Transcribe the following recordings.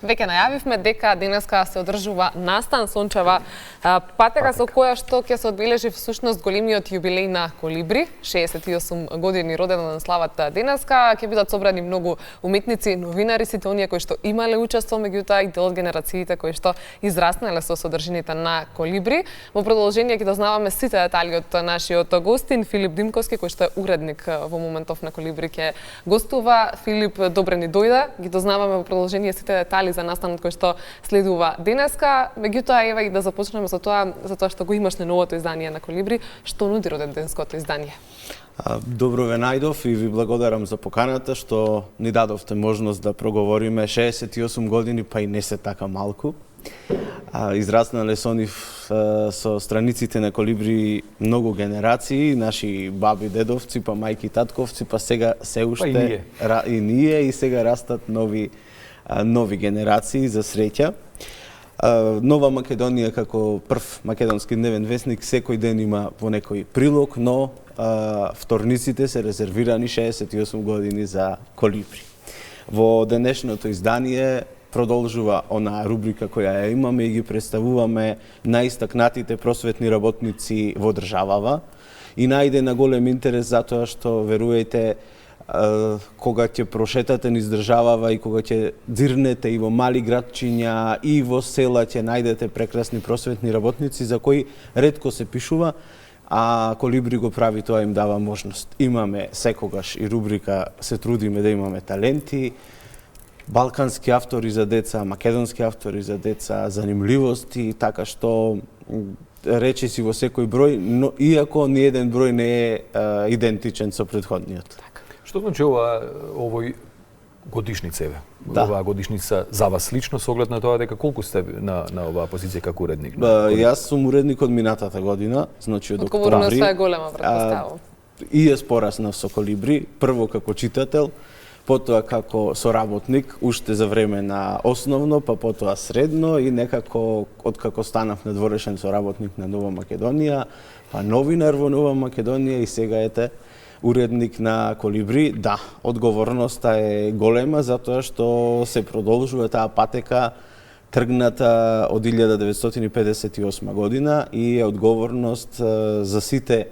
Веќе најавивме дека денеска се одржува настан сончева патека со која што ќе се одбележи всушност големиот јубилеј на Колибри, 68 години роденден слават денеска. Ќе бидат собрани многу уметници, новинари, сите оние кои што имале учество, меѓутоа и дел од генерациите кои што израснале со содржините на Колибри. Во продолжение ќе дознаваме сите детали од нашиот гостин Филип Димковски, кој што е уредник во моментов на Колибри, ќе гостува. Филип, добре ни дојде. Ги дознаваме во продолжение сите детали за настанот кој што следува денеска. Меѓутоа, ева и да започнеме со тоа, затоа што го имаш на новото издание на Колибри. Што нуди роденденското издание? Добро ве најдов и ви благодарам за поканата што ни дадовте можност да проговориме. 68 години, па и не се така малку. Израснале со нив со страниците на Колибри многу генерации, наши баби, дедовци, па мајки, татковци, па сега се уште и ние и сега растат нови генерации, за среќа. Нова Македонија како прв македонски дневен весник секој ден има по некој прилог, но вторниците се резервирани 68 години за Колибри. Во денешното издание продолжува онаа рубрика која ја имаме и ги представуваме најистакнатите просветни работници во државава и најде на голем интерес затоа што, веруејте, кога ќе прошетате низ државава и кога ќе дзирнете и во мали градчиња и во села ќе најдете прекрасни просветни работници за кои ретко се пишува, а Колибри го прави, тоа им дава можност. Имаме секогаш и рубрика, се трудиме да имаме таленти, балкански автори за деца, македонски автори за деца, занимливости, така што речиси во секој број, но иако ниеден број не е идентичен со претходниот. Што значи овој годишница, еве? Да. Оваа годишница за вас лично, со оглед на тоа дека колку сте на оваа позиција како уредник? Јас сум уредник од минатата година, значи од октомври. Одговорноста е голема, претпоставувам. И јас пораснав со Колибри, прво како читател, потоа како соработник, уште за време на основно, па потоа средно и некако откако станав надворешен соработник на Нова Македонија, па новинар во Нова Македонија и сега ете уредник на Колибри. Да, одговорноста е голема затоа што се продолжува таа патека тргната од 1958 година и е одговорност за сите,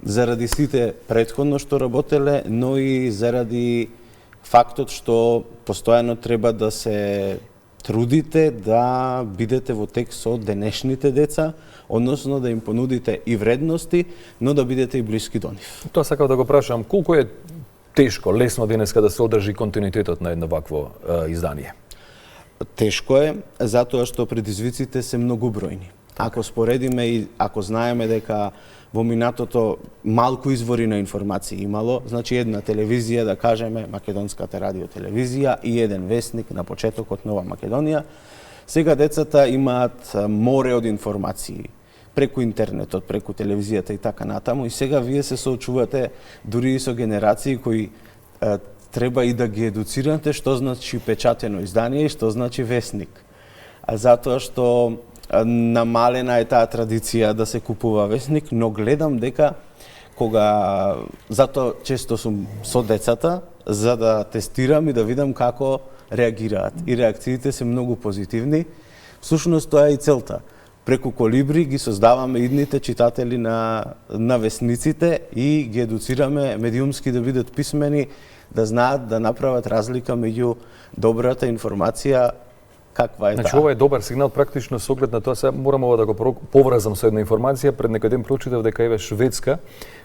заради сите претходно што работеле, но и заради фактот што постојано треба да се трудите да бидете во тек со денешните деца, односно да им понудите и вредности, но да бидете и блиски до нив. Тоа сакав да го прашам, колку е тешко, лесно денеска да се одржи континуитетот на едно вакво издание? Тешко е, затоа што предизвиците се многубројни. Ако споредиме и ако знаеме дека во минатото малку извори на информации имало, значи една телевизија, да кажеме, Македонската радиотелевизија и еден весник на почетокот Нова Македонија, сега децата имаат море од информации преку интернетот, преку телевизијата и така натаму, и сега вие се соочувате дури и со генерации кои треба и да ги едуцирате што значи печатено издание и што значи весник. Затоа што намалена е таа традиција да се купува весник, но гледам дека затоа често сум со децата за да тестирам и да видам како реагираат. И реакциите се многу позитивни. Всушност тоа е и целта. Преку Колибри ги создаваме идните читатели на весниците и ги едуцираме медиумски да бидат писмени, да знаат да направат разлика меѓу добрата информација. Каква е значи, ова е добар сигнал практично со оглед на тоа. Сега морам ова да го поврзам со една информација. Пред некој ден прочитав дека еве Шведска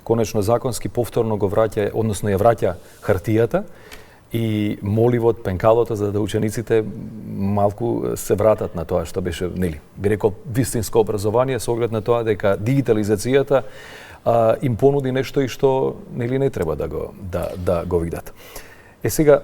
конечно законски повторно го враќа, односно ја враќа хартијата и моливот, пенкалото за да учениците малку се вратат на тоа што беше, нели, би рекол вистинско образование со оглед на тоа дека дигитализацијата им понуди нешто и што нели не треба да го видат. Сега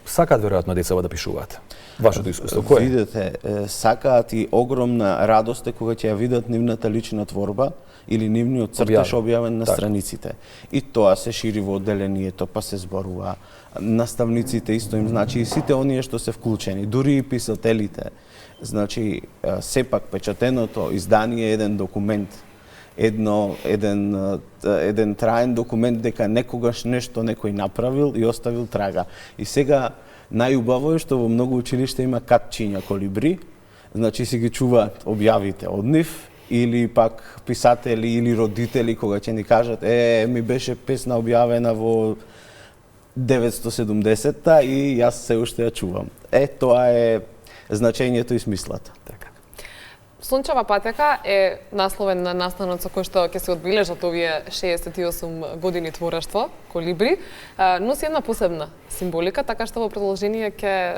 сакаат веројатно децава да пишуваат. Вашето искуство кој е? Видете, сакаат и огромна радост е кога ќе ја видат нивната лична творба или нивниот цртеж објавен на страниците. И тоа се шири во одделението, па се зборува. Наставниците исто им значи и сите оние што се вклучени, дури и писателите. Значи, сепак печатеното издание е еден документ, еден траен документ дека некогаш нешто некој направил и оставил трага. И сега Најубаво е што во многу училишта има катчиња колибри, значи си ги чуваат објавите од нив, или пак писатели или родители кога ќе ни кажат ми беше песна објавена во 970-та и јас се уште ја чувам. Тоа е значењето и смислата. Така. Сончева патека е насловен на настанот со кој што ќе се одбележат овие 68 години творештво Колибри. Носи една посебна символика, така што во продолжение ќе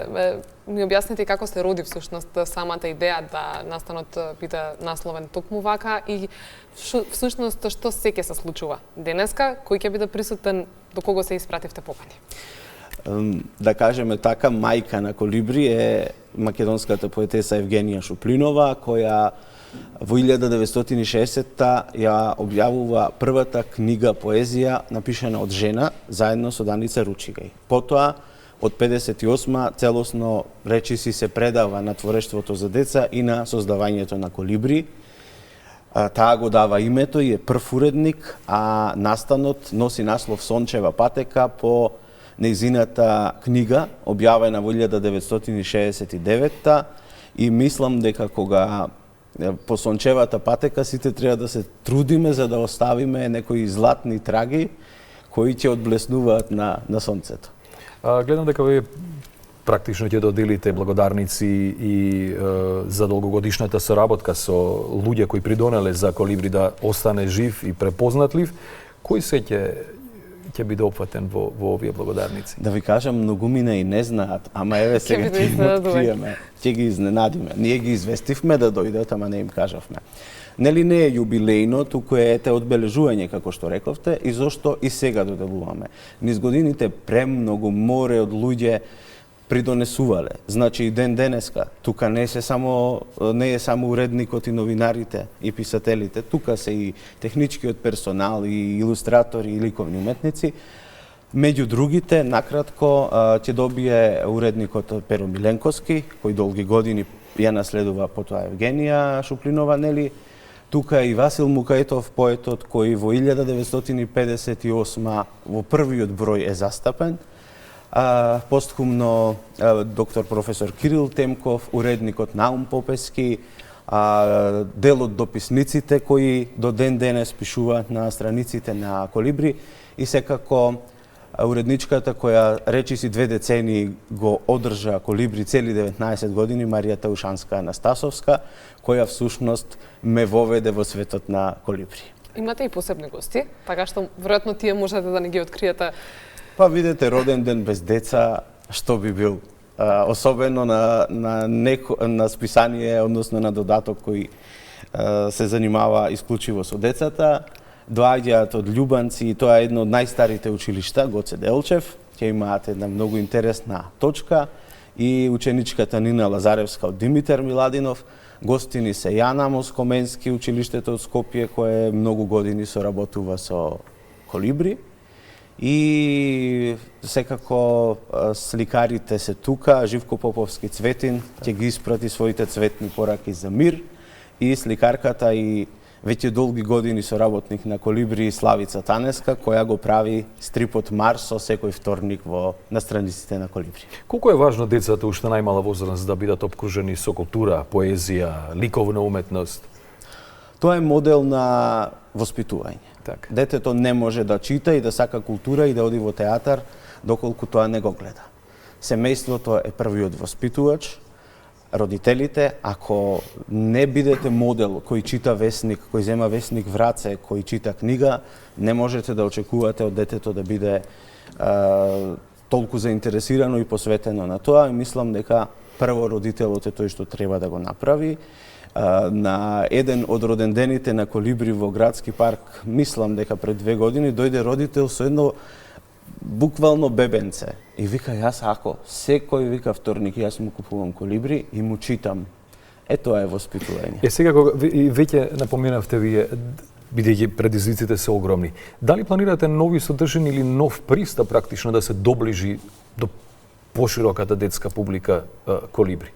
ми објасните како се роди всушност самата идеја да настанот биде насловен токму вака и всушност што се ќе се случува денеска, кој ќе биде присутен, до кого се испративте покани? Да кажеме така, мајка на Колибри е македонската поетеса Евгенија Шуплинова, која во 1960-та ја објавува првата книга поезија напишана од жена, заедно со Даница Ручигај. Потоа, од 58-ма, целосно речиси се предава на творештвото за деца и на создавањето на Колибри. Таа го дава името и е прв уредник, а настанот носи наслов Сончева патека по нејзината книга, објавена во 1969-та, и мислам дека кога по Сончевата патека сите треба да се трудиме за да оставиме некои златни траги кои ќе одблеснуваат на сонцето. Гледам дека вие практично ќе доделите благодарници и за долгогодишната соработка со луѓе кои придонеле за Колибри да остане жив и препознатлив. Кој се ќе биде опфатен во овие благодарници? Да ви кажам, многумина и не знаат, ама еве сега ќе ги откриеме, ќе ги изненадиме. Ние ги известивме да дојдат, ама не им кажавме. Нели не е јубилејно, туку е одбележување, како што рековте, и зошто и сега доделуваме. Низ годините премногу море од луѓе придонесувале. Значи и ден денеска, тука не е само уредникот и новинарите и писателите, тука се и техничкиот персонал, и илустратори, и ликовни уметници. Меѓу другите, накратко, ќе добие уредникот Перо Миленковски, кој долги години ја наследува потоа Евгенија Шуплинова, нели? Тука и Васил Мукаетов, поетот, кој во 1958 во првиот број е застапен. Постхумно доктор професор Кирил Темков, уредникот Наум Попески, дел од дописниците кои до ден денес пишуваат на страниците на Колибри, и секако уредничката која речиси 2 децении го одржа Колибри цели 19 години, Марија Таушанска Анастасовска, која всушност ме воведе во светот на Колибри. Имате и посебни гости, така што веројатно тие можете да не ги откриете. Па видете, роден ден без деца, што би бил? Особено на списание, односно на додаток кој се занимава исклучиво со децата. Доаѓаат од Љубанци, и тоа е едно од најстарите училишта, Гоце Делчев. Ќе имаат една многу интересна точка, и ученичката Нина Лазаревска од Димитар Миладинов. Гостини се Јана Москоменски, училиштето од Скопје, кое многу години соработува со Колибри. И секако сликарите се тука, Живко Поповски Цветин ќе ги испрати своите цветни пораки за мир, и сликарката и веќе долги години соработник на Колибри Славица Танеска, која го прави стрипот Марс со секој вторник на страниците на Колибри. Колку е важно децата уште најмала возраст да бидат обкружени со култура, поезија, ликовна уметност? Тоа е модел на воспитување. Так. Детето не може да чита и да сака култура и да оди во театар доколку тоа не го гледа. Семејството е првиот воспитувач, родителите, ако не бидете модел кој чита весник, кој зема весник в раце, кој чита книга, не можете да очекувате од детето да биде толку заинтересирано и посветено на тоа. И мислам дека прво родителот е тој што треба да го направи. На еден од родендените на Колибри во Градски парк, мислам дека пред 2 години, дојде родител со едно буквално бебенце. И вика, јас ако секој вика вторник јас му купувам Колибри и му читам. Тоа е воспитување. Сега кога веќе напоменавте вие, бидејќи предизвиците се огромни, дали планирате нови содржини или нов пристап практично да се доближи до пошироката детска публика Колибри?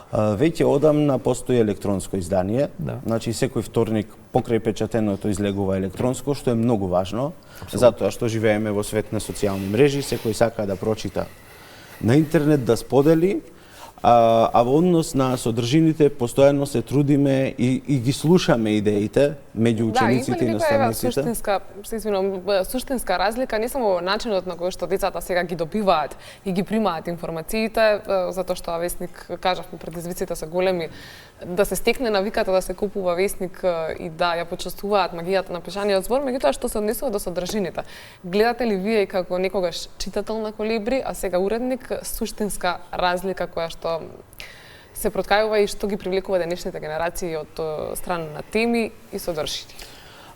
Веќе одамна постои електронско издание, значи секој вторник покрај печатеното излегува електронско, што е многу важно, затоа што живееме во свет на социјални мрежи, секој сака да прочита на интернет да сподели, а во однос на содржините постојано се трудиме и ги слушаме идеите меѓу учениците и наставниците. Суштинска разлика не само во начинот на кој што децата сега ги добиваат и ги примаат информациите, затоа што весник, кажавме, предизвиците се големи, да се стекне навиката да се купува весник и да ја почувствуваат магијата на пишаниот збор, меѓутоа што се однесува до содржините. Гледате ли вие како некогаш читател на Колибри, а сега уредник, суштинска разлика која што се проткајува и што ги привлекува денешните генерации од страна на теми и содржини?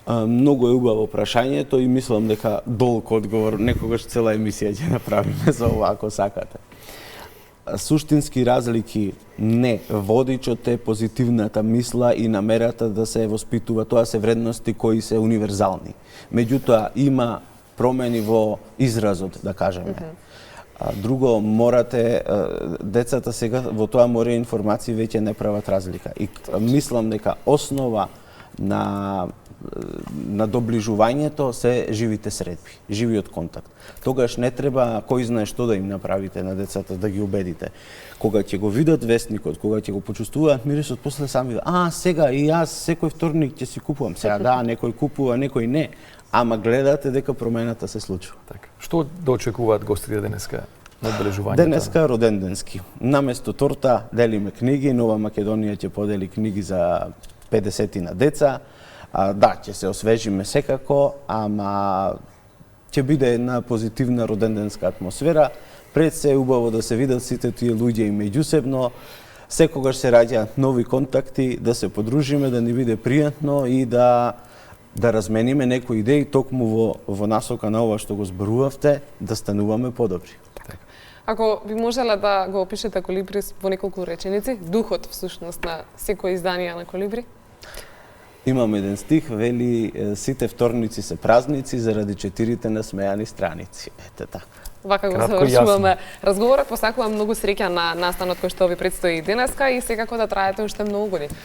Многу е убаво прашањето и мислам дека долг одговор некогаш цела емисија ќе направиме за ова ако сакате. Суштински разлики не, водичот е позитивната мисла и намерата да се воспитува. Тоа се вредности кои се универзални. Меѓутоа има промени во изразот, да кажеме. Друго, морате, децата сега во тоа море информации веќе не прават разлика. И мислам дека основа на доближувањето се живите средби, живиот контакт. Тогаш не треба кој знае што да им направите на децата, да ги убедите. Кога ќе го видат весникот, кога ќе го почувствуваат мирисот, после сами сега и јас секој вторник ќе си купувам. Сега да, некој купува, некој не. Ама гледате дека промената се случува. Така. Што да очекуваат гостите денеска на одбележувањето? Денеска роденденски. Наместо торта делиме книги, Нова Македонија ќе подели книги за 50 на деца. Да, ќе се освежиме секако, ама ќе биде една позитивна роденденска атмосфера. Пред се е убаво да се видат сите тие луѓе и меѓусебно. Секогаш се раѓаат нови контакти, да се подружиме, да ни биде пријатно и да размениме некои идеи токму во насока на ова што го зборувавте, да стануваме подобри. Ако би можела да го опишете Колибри во неколку реченици, духот всушност на секој издание на Колибри? Имам еден стих, вели сите вторници се празници заради 4 насмејани страници. Ете така. Вака го завршуваме разговорот. Посакувам многу среќа на настанот кој што ви предстои денеска и секако да траете уште многу години.